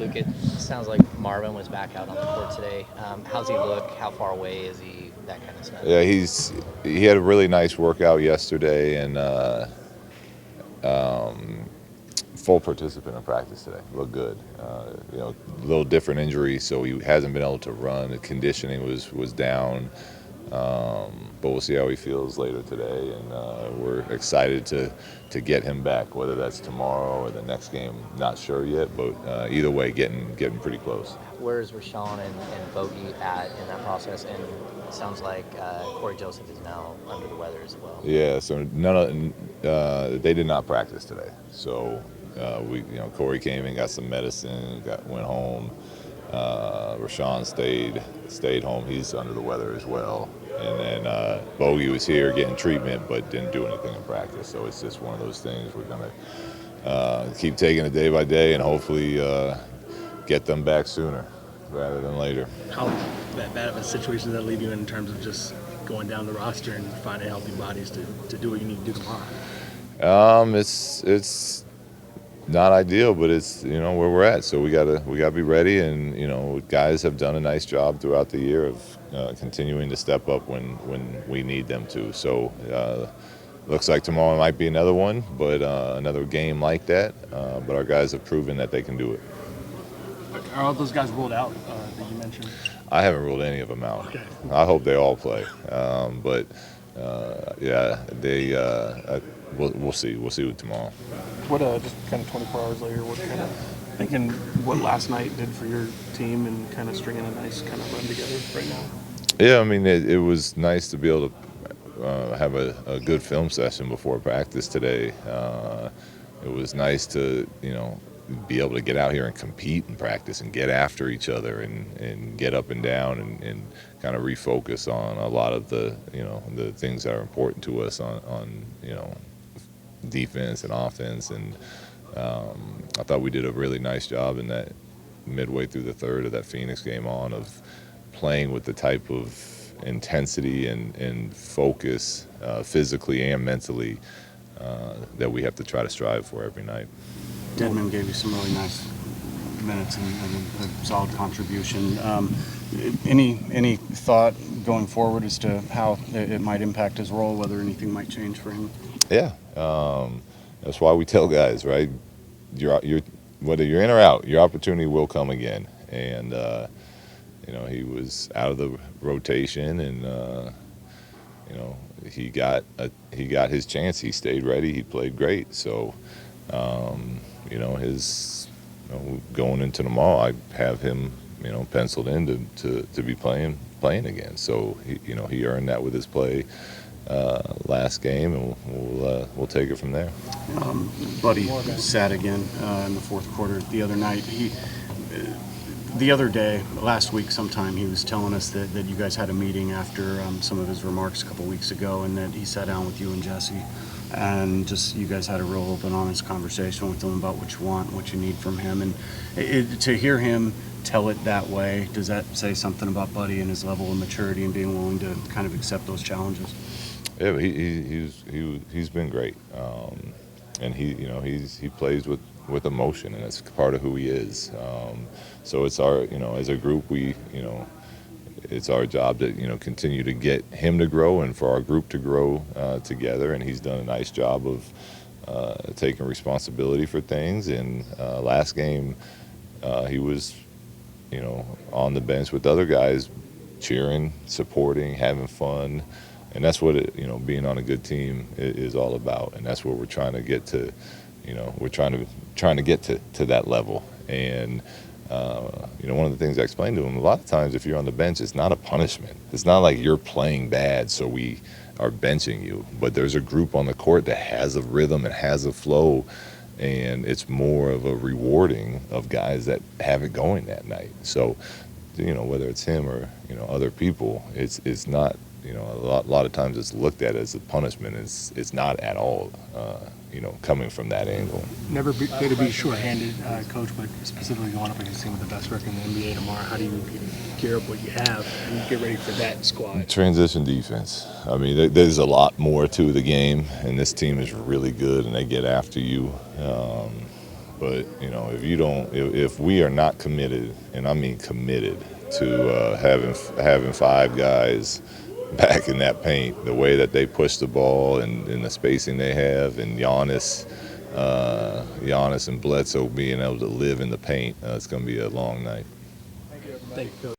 Luke, it sounds like Marvin was back out on the court today. How's he look? How far away is he? That kind of stuff. Yeah, he had a really nice workout yesterday and full participant in practice today. Looked good. A little different injury, so he hasn't been able to run. The conditioning was down. But we'll see how he feels later today, and we're excited to get him back. Whether that's tomorrow or the next game, not sure yet. But either way, getting pretty close. Where is Rashawn and Bogey at in that process? And it sounds like Corey Joseph is now under the weather as well. Yeah, so they did not practice today. So Corey came and got some medicine, went home. Rashawn stayed home. He's under the weather as well. And then Bogey was here getting treatment, but didn't do anything in practice. So it's just one of those things. We're gonna keep taking it day by day, and hopefully get them back sooner rather than later. How bad of a situation does that leave you in terms of just going down the roster and finding healthy bodies to do what you need to do tomorrow? It's not ideal, but it's where we're at. So we gotta be ready, and guys have done a nice job throughout the year of continuing to step up when we need them to. So looks like tomorrow might be another one, but another game like that. But our guys have proven that they can do it. Are all those guys ruled out that you mentioned? I haven't ruled any of them out. Okay. I hope they all play, but we'll see. We'll see tomorrow. What just kind of 24 hours later, what kind of thinking what last night did for your team and kind of stringing a nice kind of run together right now? Yeah, I mean it was nice to be able to have a good film session before practice today. It was nice to be able to get out here and compete and practice and get after each other and get up and down and kind of refocus on a lot of the the things that are important to us on defense and offense. And I thought we did a really nice job in that midway through the third of that Phoenix game on of playing with the type of intensity and focus physically and mentally that we have to try to strive for every night. Dedmon gave you some really nice minutes and a solid contribution. Any thought going forward as to how it might impact his role, whether anything might change for him? Yeah, that's why we tell guys, right? Whether you're in or out, your opportunity will come again. And he was out of the rotation, and he got his chance. He stayed ready. He played great. So. Going into tomorrow, I have him, penciled in to be playing again. So he earned that with his play last game, and we'll take it from there. Buddy sat again in the fourth quarter the other night. The other day, last week sometime, he was telling us that you guys had a meeting after some of his remarks a couple weeks ago, and that he sat down with you and Jesse, and just you guys had a real open, honest conversation with him about what you want, what you need from him. And to hear him tell it that way, does that say something about Buddy and his level of maturity and being willing to kind of accept those challenges? Yeah, he's been great, and he plays with emotion, and it's part of who he is. So it's our as a group it's our job to continue to get him to grow and for our group to grow together. And he's done a nice job of taking responsibility for things. And last game he was on the bench with other guys, cheering, supporting, having fun. And that's what being on a good team is all about. And that's what we're trying to get to. We're trying to get to that level. And one of the things I explained to him, a lot of times if you're on the bench, it's not a punishment. It's not like you're playing bad, so we are benching you. But there's a group on the court that has a rhythm and has a flow, and it's more of a rewarding of guys that have it going that night. So, whether it's him or other people, it's not. A lot of times it's looked at as a punishment. It's not at all. Coming from that angle. Never going to be short-handed, Coach, but specifically going up against a team with the best record in the NBA tomorrow. How do you gear up what you have and get ready for that squad? Transition defense. I mean, there's a lot more to the game, and this team is really good, and they get after you. But you know, if we are not committed, and I mean committed, to having 5 guys back in that paint, the way that they push the ball and the spacing they have, and Giannis and Bledsoe being able to live in the paint, it's going to be a long night. Thank you, Coach.